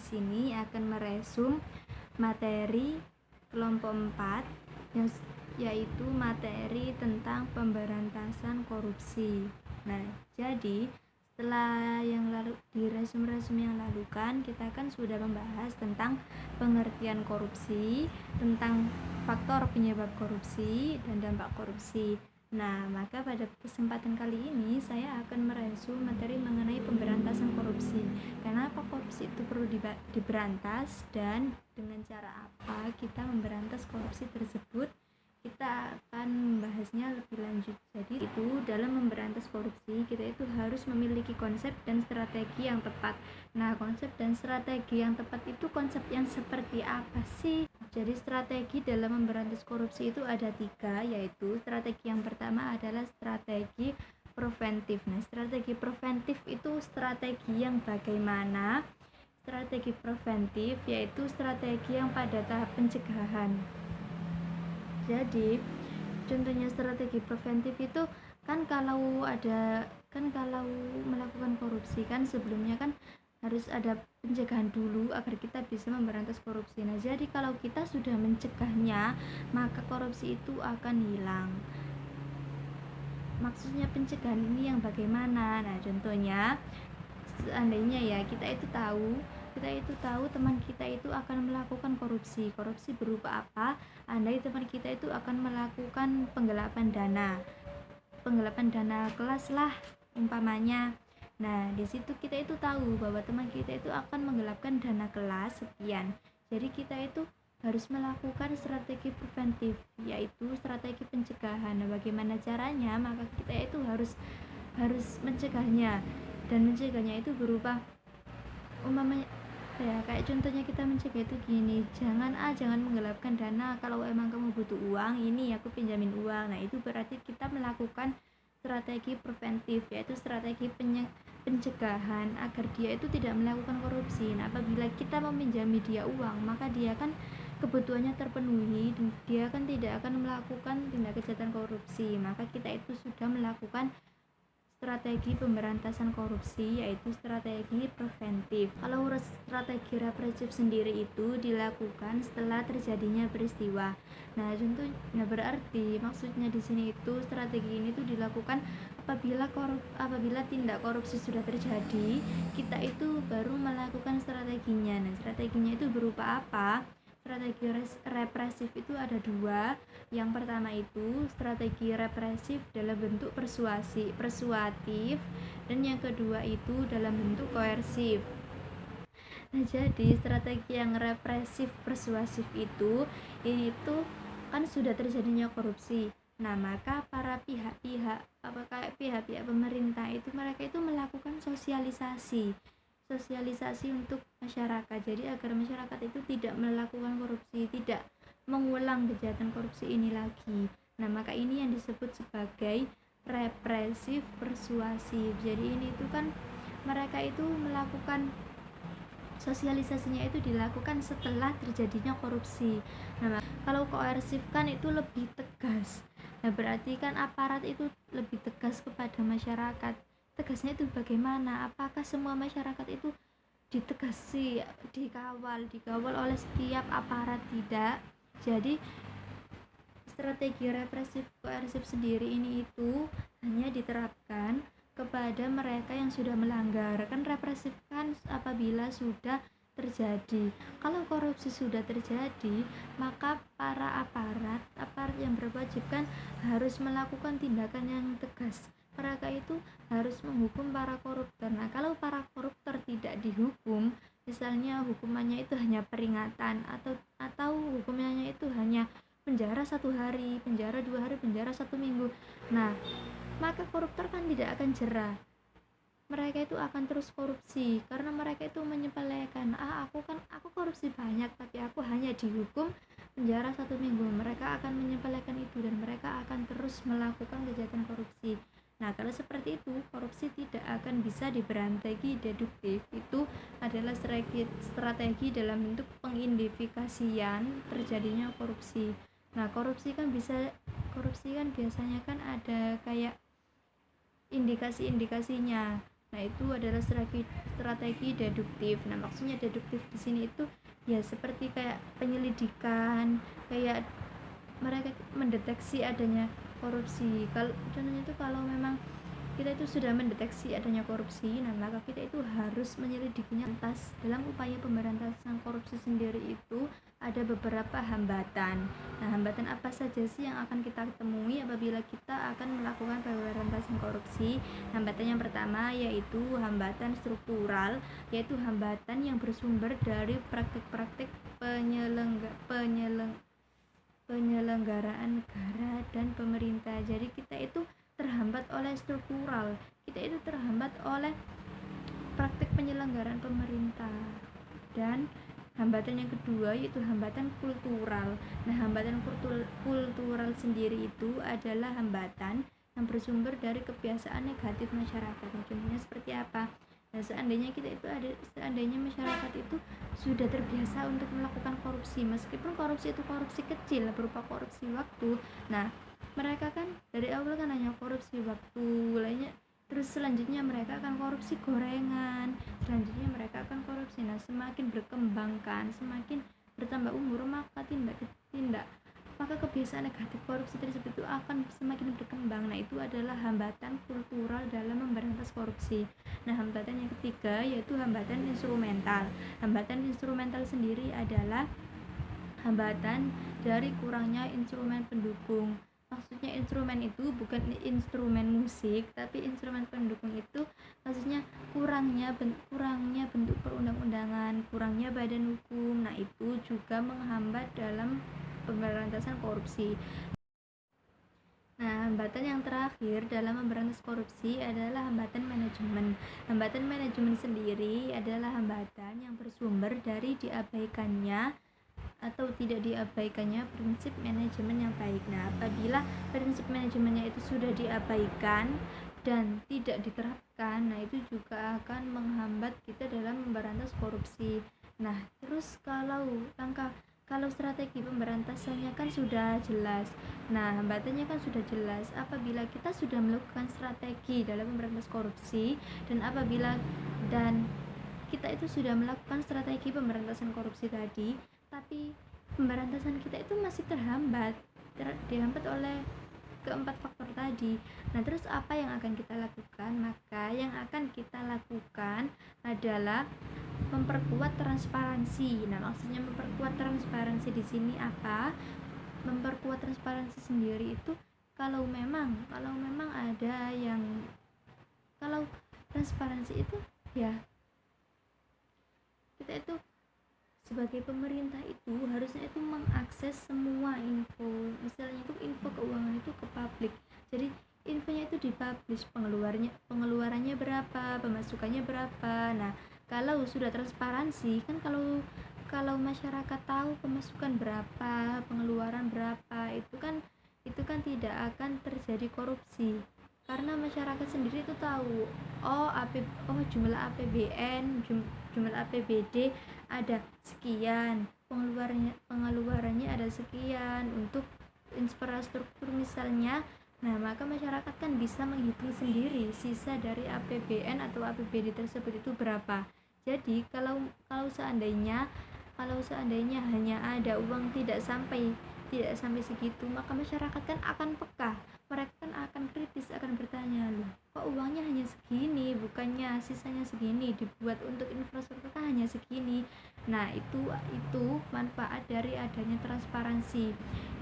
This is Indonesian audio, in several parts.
sini akan meresum materi kelompok 4 yaitu materi tentang pemberantasan korupsi. Nah, jadi setelah yang lalu di resum-resum yang lalu kan kita kan sudah membahas tentang pengertian korupsi, tentang faktor penyebab korupsi dan dampak korupsi. Nah, maka pada kesempatan kali ini saya akan meresum materi mengenai pemberantasan korupsi. Kenapa korupsi itu perlu diberantas dan dengan cara apa kita memberantas korupsi tersebut? Kita akan membahasnya lebih lanjut. Jadi itu dalam memberantas korupsi kita itu harus memiliki konsep dan strategi yang tepat. Nah, konsep dan strategi yang tepat itu konsep yang seperti apa sih? Jadi strategi dalam memberantas korupsi itu ada 3, yaitu strategi yang pertama adalah strategi preventif. Nah, strategi preventif itu strategi yang bagaimana? Strategi preventif yaitu strategi yang pada tahap pencegahan. Jadi contohnya strategi preventif itu kan kalau melakukan korupsi kan sebelumnya kan harus ada pencegahan dulu agar kita bisa memberantas korupsi. Nah, jadi kalau kita sudah mencegahnya, maka korupsi itu akan hilang. Maksudnya pencegahan ini yang bagaimana? Nah, contohnya seandainya ya kita itu tahu teman kita itu akan melakukan korupsi berupa apa? Andai teman kita itu akan melakukan penggelapan dana kelas lah umpamanya. Nah, di situ kita itu tahu bahwa teman kita itu akan menggelapkan dana kelas sekian. Jadi kita itu harus melakukan strategi preventif, yaitu strategi pencegahan. Nah, bagaimana caranya? Maka kita itu harus mencegahnya. Dan mencegahnya itu berupa umpamanya ya kayak contohnya kita mencegah itu gini, jangan menggelapkan dana. Kalau emang kamu butuh uang, ini aku pinjamin uang. Nah, itu berarti kita melakukan strategi preventif, yaitu strategi pencegahan agar dia itu tidak melakukan korupsi. Nah, apabila kita meminjami dia uang, maka dia kan kebutuhannya terpenuhi dan dia kan tidak akan melakukan tindak kejahatan korupsi. Maka kita itu sudah melakukan strategi pemberantasan korupsi, yaitu strategi preventif. Kalau strategi represif sendiri itu dilakukan setelah terjadinya peristiwa. Nah, berarti maksudnya di sini itu strategi ini tuh dilakukan apabila tindak korupsi sudah terjadi, kita itu baru melakukan strateginya. Nah, strateginya itu berupa apa? Strategi represif itu ada 2. Yang pertama itu strategi represif dalam bentuk persuatif, dan yang kedua itu dalam bentuk koersif. Nah, jadi strategi yang represif persuasif itu kan sudah terjadinya korupsi. Nah, maka para pihak-pihak pemerintah itu mereka itu melakukan sosialisasi untuk masyarakat. Jadi agar masyarakat itu tidak melakukan korupsi, tidak mengulang kejahatan korupsi ini lagi. Nah, maka ini yang disebut sebagai represif persuasif. Jadi ini itu kan mereka itu melakukan sosialisasinya itu dilakukan setelah terjadinya korupsi. Nah, kalau koersif kan itu lebih tegas. Nah, berarti kan aparat itu lebih tegas kepada masyarakat. Tegasnya itu bagaimana? Apakah semua masyarakat itu dikawal oleh setiap aparat? Tidak. Jadi strategi represif koersif sendiri ini itu hanya diterapkan kepada mereka yang sudah melanggar. Kan represif kan apabila sudah terjadi. Kalau korupsi sudah terjadi, maka para aparat yang berwajib kan harus melakukan tindakan yang tegas. Mereka itu harus menghukum para koruptor. Nah, kalau para koruptor tidak dihukum, misalnya hukumannya itu hanya peringatan atau hukumannya itu hanya penjara 1 hari, penjara 2 hari, penjara 1 minggu. Nah, maka koruptor kan tidak akan jera. Mereka itu akan terus korupsi karena mereka itu menyepelekan, aku korupsi banyak tapi aku hanya dihukum penjara 1 minggu. Mereka akan menyepelekan itu dan mereka akan terus melakukan kejahatan korupsi. Nah, kalau seperti itu, korupsi tidak akan bisa diberantas deduktif. Itu adalah strategi dalam bentuk pengidentifikasian terjadinya korupsi. Nah, korupsi kan biasanya kan ada kayak indikasi-indikasinya. Nah, itu adalah strategi deduktif. Nah, maksudnya deduktif di sini itu ya seperti kayak penyelidikan, kayak mereka mendeteksi adanya korupsi. Kalau contohnya itu kalau memang kita itu sudah mendeteksi adanya korupsi, nah maka kita itu harus menyelidikinya tuntas. Dalam upaya pemberantasan korupsi sendiri itu ada beberapa hambatan. Nah, hambatan apa saja sih yang akan kita temui apabila kita akan melakukan pemberantasan korupsi? Hambatan yang pertama yaitu hambatan struktural, yaitu hambatan yang bersumber dari praktik-praktik penyelenggaraan negara dan pemerintah. Jadi kita itu terhambat oleh struktural, kita itu terhambat oleh praktik penyelenggaraan pemerintah. Dan hambatan yang kedua yaitu hambatan kultural. Nah, hambatan kultural sendiri itu adalah hambatan yang bersumber dari kebiasaan negatif masyarakat. Contohnya seperti apa? Nah, seandainya masyarakat itu sudah terbiasa untuk melakukan korupsi, meskipun korupsi itu korupsi kecil berupa korupsi waktu. Nah, mereka kan dari awal kan hanya korupsi waktu, lainnya terus selanjutnya mereka akan korupsi gorengan, selanjutnya mereka akan korupsi. Nah, semakin berkembang kan, semakin bertambah umur, maka maka kebiasaan negatif korupsi tersebut itu akan semakin berkembang. Nah, itu adalah hambatan kultural dalam memberantas korupsi. Nah, hambatan yang ketiga yaitu hambatan instrumental. Hambatan instrumental sendiri adalah hambatan dari kurangnya instrumen pendukung. Maksudnya instrumen itu bukan instrumen musik, tapi instrumen pendukung itu maksudnya kurangnya bentuk perundang-undangan, kurangnya badan hukum. Nah, itu juga menghambat dalam pemberantasan korupsi. Nah, hambatan yang terakhir dalam memberantas korupsi adalah hambatan manajemen. Hambatan manajemen sendiri adalah hambatan yang bersumber dari diabaikannya atau tidak diabaikannya prinsip manajemen yang baik. Nah, apabila prinsip manajemennya itu sudah diabaikan dan tidak diterapkan, nah itu juga akan menghambat kita dalam memberantas korupsi. Nah, terus kalau strategi pemberantasannya kan sudah jelas. Nah, hambatannya kan sudah jelas. Apabila kita sudah melakukan strategi dalam memberantas korupsi dan kita itu sudah melakukan strategi pemberantasan korupsi tadi, tapi pemberantasan kita itu masih dihambat oleh keempat faktor tadi. Nah, terus apa yang akan kita lakukan? Maka yang akan kita lakukan adalah memperkuat transparansi. Nah, maksudnya memperkuat transparansi di sini apa? Memperkuat transparansi sendiri itu kalau memang ada yang kalau transparansi itu ya kita itu sebagai pemerintah itu harusnya itu mengakses semua info, misalnya itu info keuangan itu ke publik. Jadi infonya itu dipublish, pengeluarannya berapa, pemasukannya berapa. Nah, kalau sudah transparansi kan, kalau masyarakat tahu pemasukan berapa, pengeluaran berapa, itu kan tidak akan terjadi korupsi, karena masyarakat sendiri itu tahu, jumlah APBN, jumlah APBD ada sekian, pengeluarannya ada sekian untuk infrastruktur misalnya. Nah, maka masyarakat kan bisa menghitung sendiri sisa dari APBN atau APBD tersebut itu berapa. Jadi kalau seandainya hanya ada uang tidak sampai segitu, maka masyarakat kan akan peka, mereka kan akan kritis, akan bertanya, loh kok uangnya hanya segini, bukannya sisanya segini, dibuat untuk infrastruktur kan hanya segini. Nah, itu manfaat dari adanya transparansi.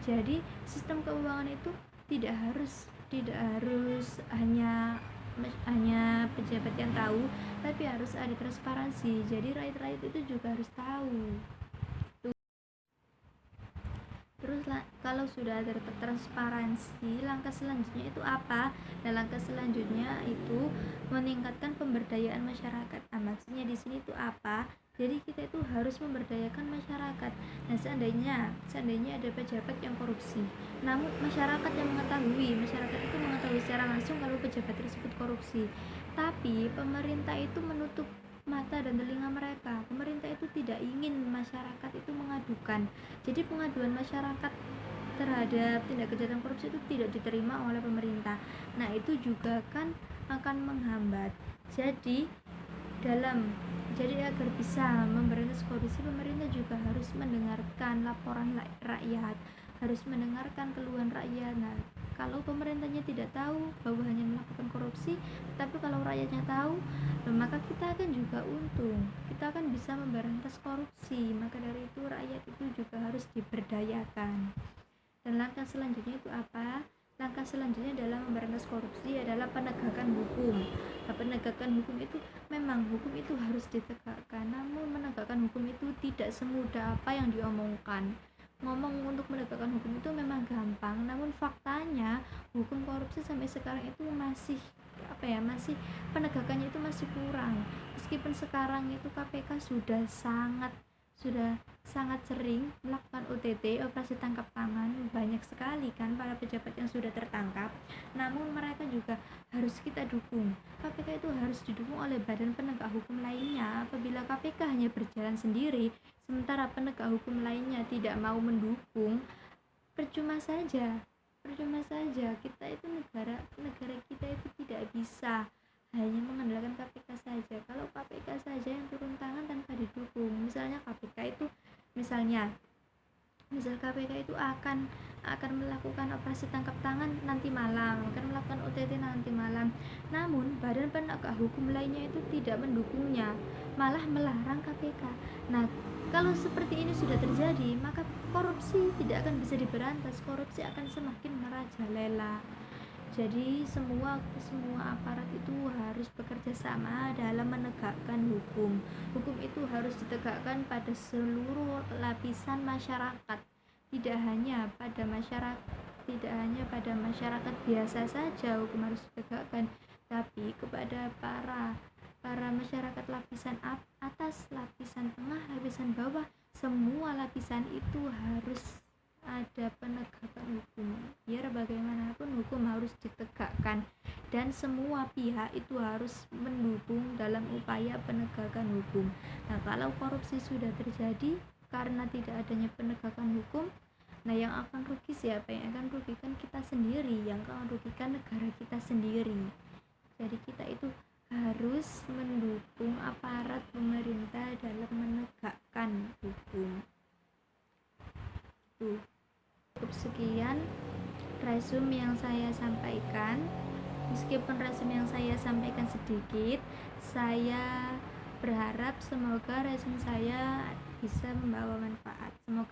Jadi sistem keuangan itu tidak harus hanya pejabat yang tahu, tapi harus ada transparansi. Jadi rakyat itu juga harus tahu. Terus kalau sudah ada transparansi, langkah selanjutnya itu apa? Nah, langkah selanjutnya itu meningkatkan pemberdayaan masyarakat. Nah, maksudnya di sini itu apa? Jadi kita itu harus memberdayakan masyarakat. Nah, seandainya ada pejabat yang korupsi, namun masyarakat itu mengetahui secara langsung kalau pejabat tersebut korupsi, tapi pemerintah itu menutup mata dan telinga mereka. Pemerintah itu tidak ingin masyarakat itu mengadukan. Jadi pengaduan masyarakat terhadap tindak kejahatan korupsi itu tidak diterima oleh pemerintah. Nah, itu juga kan akan menghambat Jadi agar bisa memberantas korupsi, pemerintah juga harus mendengarkan laporan rakyat, harus mendengarkan keluhan rakyat. Nah, kalau pemerintahnya tidak tahu bahwa hanya melakukan korupsi, tapi kalau rakyatnya tahu, maka kita akan juga untung, kita akan bisa memberantas korupsi. Maka dari itu rakyat itu juga harus diberdayakan. Dan langkah selanjutnya itu apa? Langkah selanjutnya dalam memberantas korupsi adalah penegakan hukum. Nah, penegakan hukum itu memang hukum itu harus ditegakkan, namun menegakkan hukum itu tidak semudah apa yang diomongkan. Ngomong untuk menegakkan hukum itu memang gampang, namun faktanya hukum korupsi sampai sekarang itu masih masih penegakannya itu masih kurang. Meskipun sekarang itu KPK sudah sangat sering melakukan OTT, operasi tangkap tangan, banyak sekali kan para pejabat yang sudah tertangkap, namun mereka juga harus kita dukung. KPK itu harus didukung oleh badan penegak hukum lainnya. Apabila KPK hanya berjalan sendiri sementara penegak hukum lainnya tidak mau mendukung, percuma saja kita itu negara kita itu tidak bisa hanya mengandalkan KPK saja. Kalau KPK saja yang turun tangan tanpa didukung, misalnya misal KPK itu akan melakukan operasi tangkap tangan nanti malam, akan melakukan OTT nanti malam, namun badan penegak hukum lainnya itu tidak mendukungnya, malah melarang KPK. Nah, kalau seperti ini sudah terjadi, maka korupsi tidak akan bisa diberantas, korupsi akan semakin merajalela. Jadi semua aparat itu harus bekerja sama dalam menegakkan hukum. Hukum itu harus ditegakkan pada seluruh lapisan masyarakat, tidak hanya pada masyarakat biasa saja hukum harus ditegakkan, tapi kepada para masyarakat lapisan atas, lapisan tengah, lapisan bawah, semua lapisan itu harus ada penegakan hukum. Biar bagaimanapun hukum harus ditegakkan dan semua pihak itu harus mendukung dalam upaya penegakan hukum. Nah, kalau korupsi sudah terjadi karena tidak adanya penegakan hukum, nah yang akan rugi siapa? Yang akan rugikan kita sendiri, yang akan rugikan negara kita sendiri. Jadi kita itu harus mendukung aparat pemerintah dalam menegakkan hukum. Cukup sekian resume yang saya sampaikan. Meskipun resume yang saya sampaikan sedikit, saya berharap semoga resume saya bisa membawa manfaat. Semoga